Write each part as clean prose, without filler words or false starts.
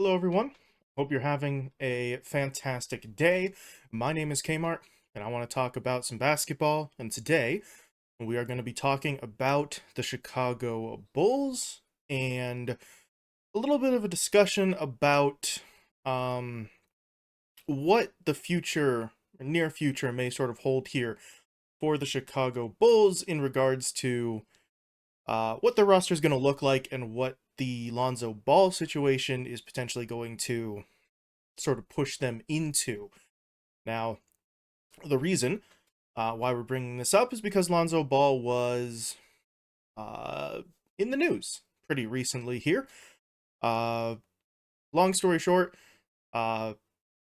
Hello, everyone. Hope you're having a fantastic day. My name is Kmart, and I want to talk about some basketball. And today, we are going to be talking about the Chicago Bulls and a little bit of a discussion about um, what the future, near future, may sort of hold here for the Chicago Bulls in regards to what their roster is going to look like and what the Lonzo Ball situation is potentially going to sort of push them into. Now, the reason why we're bringing this up is because Lonzo Ball was uh, in the news pretty recently here. Uh, Long story short, uh,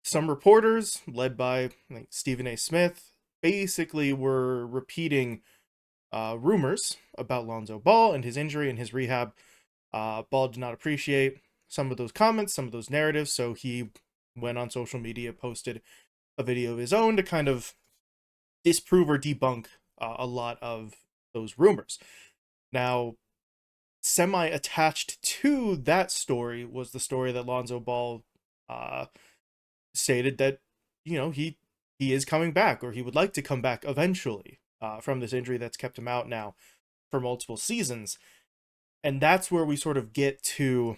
some reporters, led by like, Stephen A. Smith, basically were repeating rumors about Lonzo Ball and his injury and his rehab. Ball did not appreciate some of those comments, some of those narratives, so he went on social media, posted a video of his own to kind of disprove or debunk a lot of those rumors. Now, semi attached to that story was the story that Lonzo Ball uh, stated that he is coming back, or he would like to come back eventually from this injury that's kept him out now for multiple seasons. And that's where we sort of get to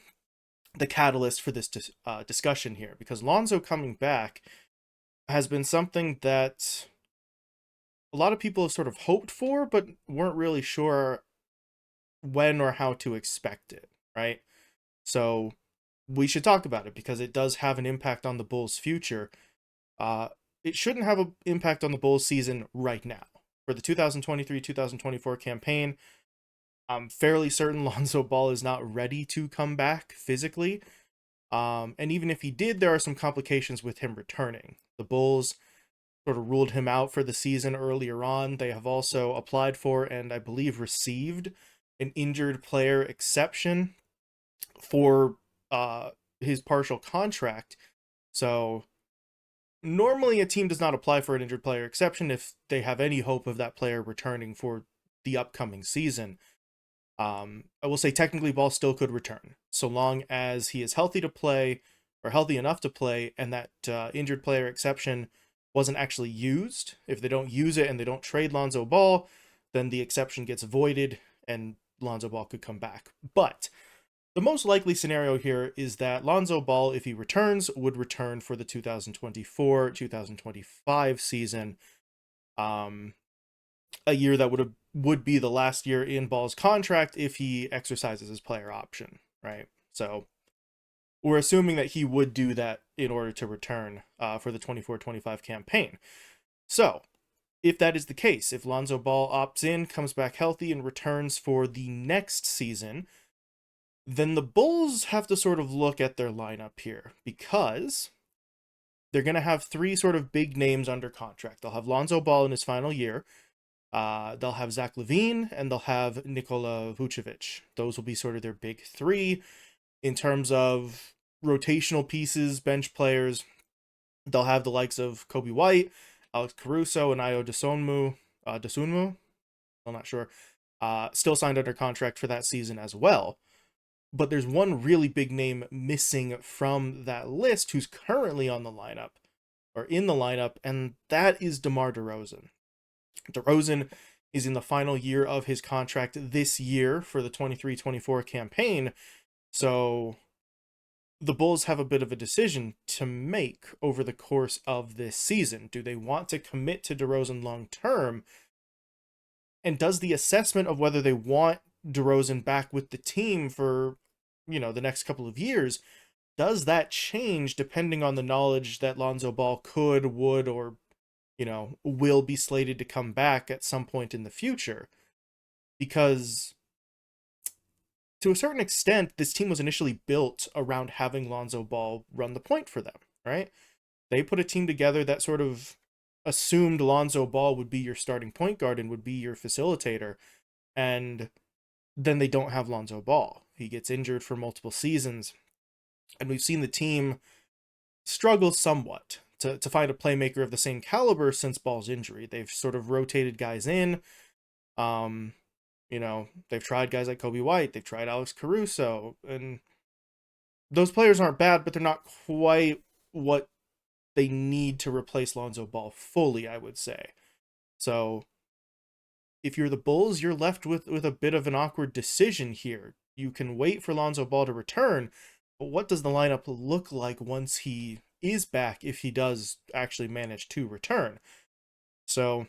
the catalyst for this discussion here, because Lonzo coming back has been something that a lot of people have sort of hoped for, but weren't really sure when or how to expect it, right? So we should talk about it because it does have an impact on the Bulls' future. Uh, it shouldn't have an impact on the Bulls' season right now. For the 2023-2024 campaign, I'm fairly certain Lonzo Ball is not ready to come back physically. And even if he did, there are some complications with him returning. The Bulls sort of ruled him out for the season earlier on. They have also applied for and I believe received an injured player exception for his partial contract. So normally a team does not apply for an injured player exception if they have any hope of that player returning for the upcoming season. I will say technically Ball still could return so long as he is healthy to play or healthy enough to play, and that injured player exception wasn't actually used. If they don't use it and they don't trade Lonzo Ball, then the exception gets voided and Lonzo Ball could come back. But the most likely scenario here is that Lonzo Ball, if he returns, would return for the 2024-2025 season. Um, a year that would be the last year in Ball's contract if he exercises his player option, right? So we're assuming that he would do that in order to return for the 24-25 campaign. So if that is the case, if Lonzo Ball opts in, comes back healthy, and returns for the next season, then the Bulls have to sort of look at their lineup here because they're going to have three sort of big names under contract. They'll have Lonzo Ball in his final year. They'll have Zach LaVine and they'll have Nikola Vucevic. Those will be sort of their big three in terms of rotational pieces, bench players. They'll have the likes of Kobe White, Alex Caruso, and Ayo Dosunmu. I'm not sure. Still signed under contract for that season as well. But there's one really big name missing from that list who's currently on the lineup or in the lineup, and that is DeMar DeRozan. DeRozan is in the final year of his contract this year for the 23-24 campaign. So the Bulls have a bit of a decision to make over the course of this season. Do they want to commit to DeRozan long term? And does the assessment of whether they want DeRozan back with the team for, the next couple of years, does that change depending on the knowledge that Lonzo Ball could, would, or will be slated to come back at some point in the future? Because to a certain extent, this team was initially built around having Lonzo Ball run the point for them, right? They put a team together that sort of assumed Lonzo Ball would be your starting point guard and would be your facilitator. And then they don't have Lonzo Ball. He gets injured for multiple seasons. And we've seen the team struggle somewhat to find a playmaker of the same caliber since Ball's injury. They've sort of rotated guys in. Um, they've tried guys like Kobe White, they've tried Alex Caruso, and those players aren't bad, but they're not quite what they need to replace Lonzo Ball fully, I would say. So if you're the Bulls, you're left with a bit of an awkward decision here. You can wait for Lonzo Ball to return, but what does the lineup look like once he is back, if he does actually manage to return? So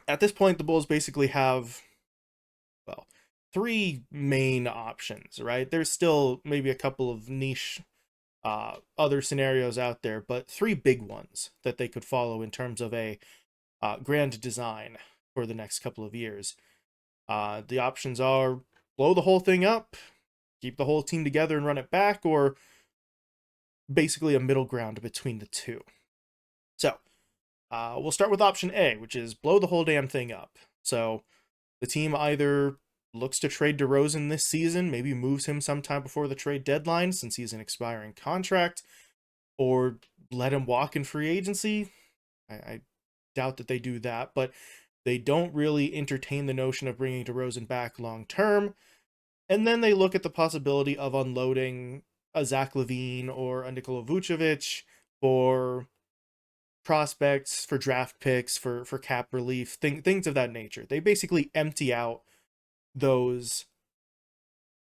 at this point, the Bulls basically have, well, three main options, right? There's still maybe a couple of niche other scenarios out there, but three big ones that they could follow in terms of a grand design for the next couple of years. The options are blow the whole thing up, keep the whole team together and run it back, or basically a middle ground between the two. So we'll start with option A, which is blow the whole damn thing up. So the team either looks to trade DeRozan this season, maybe moves him sometime before the trade deadline since he's an expiring contract, or let him walk in free agency. I doubt that they do that, but they don't really entertain the notion of bringing DeRozan back long term. And then they look at the possibility of unloading a Zach LaVine or a Nikola Vucevic for prospects, for draft picks, for cap relief, things of that nature. They basically empty out those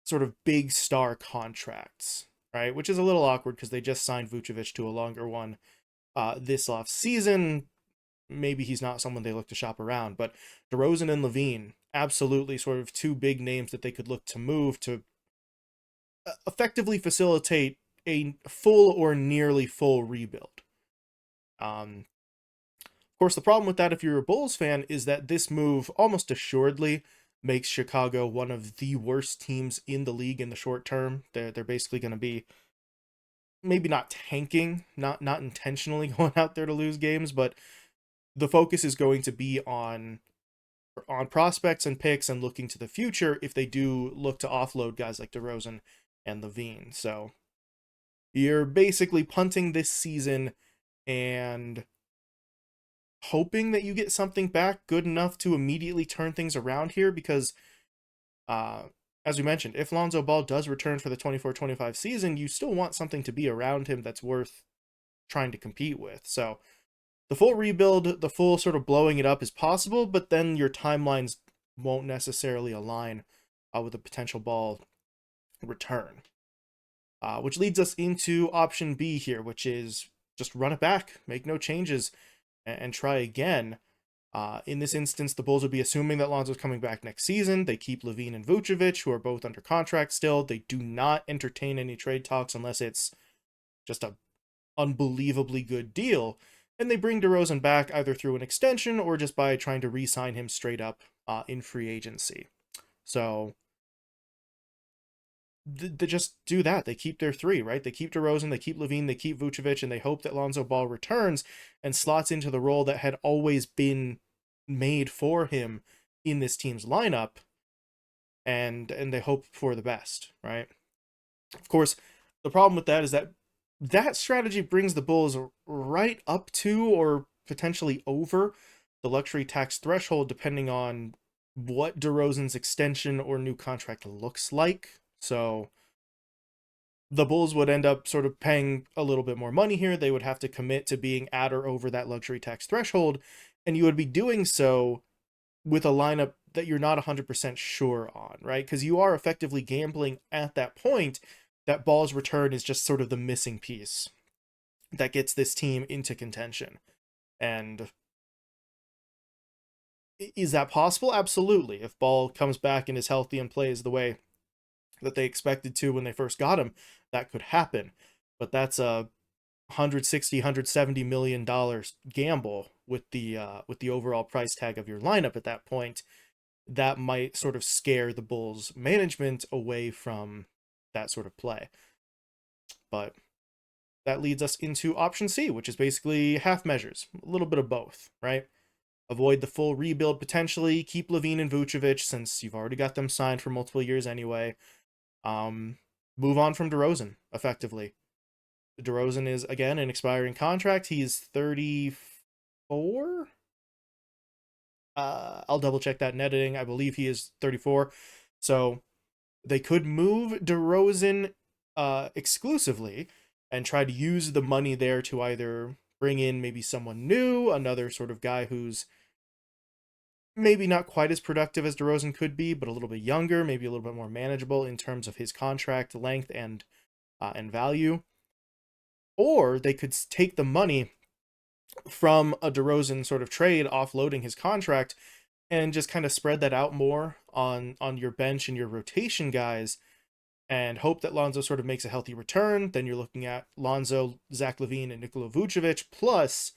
sort of big star contracts, right? Which is a little awkward because they just signed Vucevic to a longer one this off season. Maybe he's not someone they look to shop around, but DeRozan and LaVine, absolutely sort of two big names that they could look to move to effectively facilitate a full or nearly full rebuild. Of course, the problem with that, if you're a Bulls fan, is that this move almost assuredly makes Chicago one of the worst teams in the league in the short term. They're basically going to be maybe not tanking, not intentionally going out there to lose games, but the focus is going to be on prospects and picks and looking to the future if they do look to offload guys like DeRozan and LaVine. So you're basically punting this season and hoping that you get something back good enough to immediately turn things around here because uh as we mentioned, if Lonzo Ball does return for the 24-25 season, you still want something to be around him that's worth trying to compete with. So the full rebuild, the full sort of blowing it up is possible, but then your timelines won't necessarily align with a potential Ball return. Which leads us into option B here, which is just run it back, make no changes, and try again. In this instance, the Bulls would be assuming that Lonzo's coming back next season. They keep LaVine and Vucevic, who are both under contract still. They do not entertain any trade talks unless it's just a unbelievably good deal. And they bring DeRozan back either through an extension or just by trying to re-sign him straight up in free agency. So they just do that. They keep their three, right? They keep DeRozan, they keep LaVine, they keep Vucevic, and they hope that Lonzo Ball returns and slots into the role that had always been made for him in this team's lineup, and they hope for the best, right? Of course, the problem with that is that that strategy brings the Bulls right up to or potentially over the luxury tax threshold, depending on what DeRozan's extension or new contract looks like. So the Bulls would end up sort of paying a little bit more money here. They would have to commit to being at or over that luxury tax threshold, and you would be doing so with a lineup that you're not 100% sure on, right? Because you are effectively gambling at that point that Ball's return is just sort of the missing piece that gets this team into contention. And is that possible? Absolutely. If Ball comes back and is healthy and plays the way that they expected to when they first got him, that could happen. But that's a 160 170 million dollars gamble with the overall price tag of your lineup at that point. That might sort of scare the Bulls management away from that sort of play. But that leads us into option C, which is basically half measures, a little bit of both, right? Avoid the full rebuild potentially, keep LaVine and Vucevic since you've already got them signed for multiple years anyway. Move on from DeRozan effectively. DeRozan is again an expiring contract. He's 34. I'll double check that in editing. I believe he is 34. So they could move DeRozan exclusively and try to use the money there to either bring in maybe someone new, another sort of guy who's maybe not quite as productive as DeRozan could be, but a little bit younger, maybe a little bit more manageable in terms of his contract length and value. Or they could take the money from a DeRozan sort of trade, offloading his contract, and just kind of spread that out more on your bench and your rotation guys, and hope that Lonzo sort of makes a healthy return. Then you're looking at Lonzo, Zach LaVine, and Nikola Vucevic, plus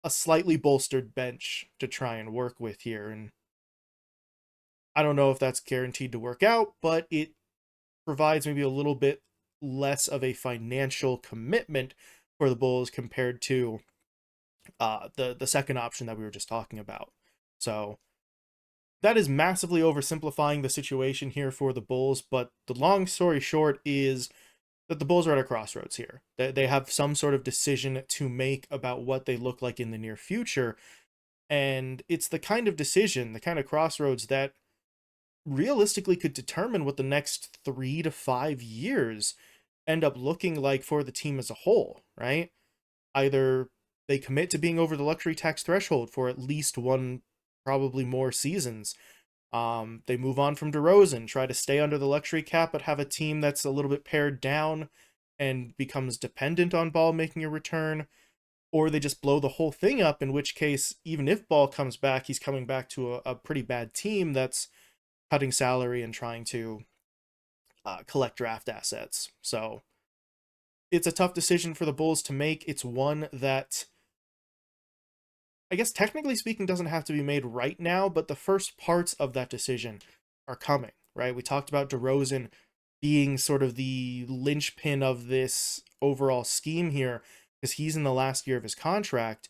a slightly bolstered bench to try and work with here. And I don't know if that's guaranteed to work out, but it provides maybe a little bit less of a financial commitment for the Bulls compared to the second option that we were just talking about. So that is massively oversimplifying the situation here for the Bulls, but the long story short is that the Bulls are at a crossroads here. They have some sort of decision to make about what they look like in the near future, and it's the kind of decision, the kind of crossroads that realistically could determine what the next 3 to 5 years end up looking like for the team as a whole, right? Either they commit to being over the luxury tax threshold for at least one, probably more seasons. They move on from DeRozan, try to stay under the luxury cap, but have a team that's a little bit pared down and becomes dependent on Ball making a return. Or they just blow the whole thing up, in which case, even if Ball comes back, he's coming back to a pretty bad team that's cutting salary and trying to collect draft assets. So it's a tough decision for the Bulls to make. It's one that, I guess technically speaking, doesn't have to be made right now, but the first parts of that decision are coming, right? We talked about DeRozan being sort of the linchpin of this overall scheme here because he's in the last year of his contract.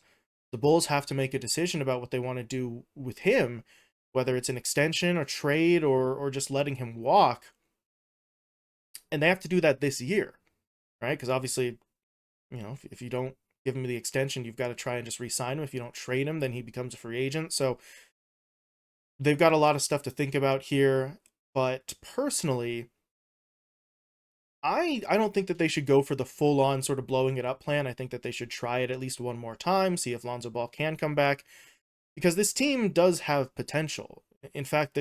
The Bulls have to make a decision about what they want to do with him, whether it's an extension, a trade, or just letting him walk. And they have to do that this year, right? Because obviously, if you don't give him the extension, you've got to try and just re-sign him. If you don't trade him, then he becomes a free agent. So they've got a lot of stuff to think about here. But personally, I don't think that they should go for the full-on sort of blowing it up plan. I think that they should try it at least one more time, see if Lonzo Ball can come back, because this team does have potential. In fact,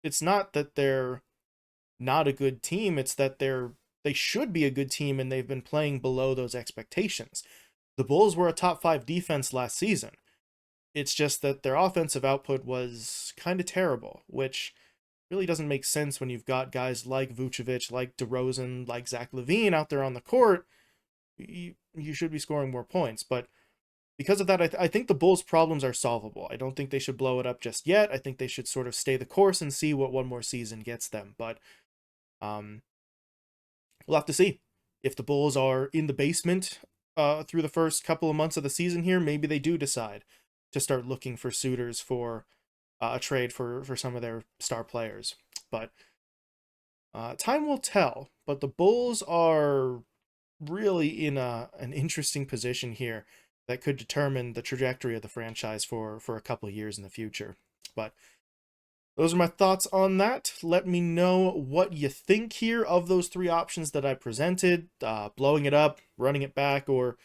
it's not that they're not a good team, it's that they should be a good team, and they've been playing below those expectations. The Bulls were a top 5 defense last season. It's just that their offensive output was kind of terrible, which really doesn't make sense when you've got guys like Vucevic, like DeRozan, like Zach LaVine out there on the court. You should be scoring more points. But because of that, I think the Bulls' problems are solvable. I don't think they should blow it up just yet. I think they should sort of stay the course and see what one more season gets them. But we'll have to see. If the Bulls are in the basement through the first couple of months of the season here, maybe they do decide to start looking for suitors for a trade for some of their star players. But time will tell. But the Bulls are really in an interesting position here that could determine the trajectory of the franchise for a couple of years in the future. But those are my thoughts on that. Let me know what you think here of those 3 options that I presented. Blowing it up, running it back, or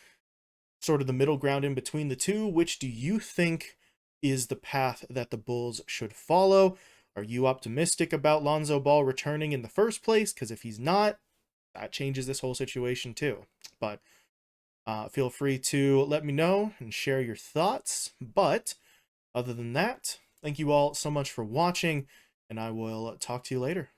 sort of the middle ground in between the two. Which do you think is the path that the Bulls should follow? Are you optimistic about Lonzo Ball returning in the first place? Because if he's not, that changes this whole situation too. But feel free to let me know and share your thoughts. But other than that, thank you all so much for watching, and I will talk to you later.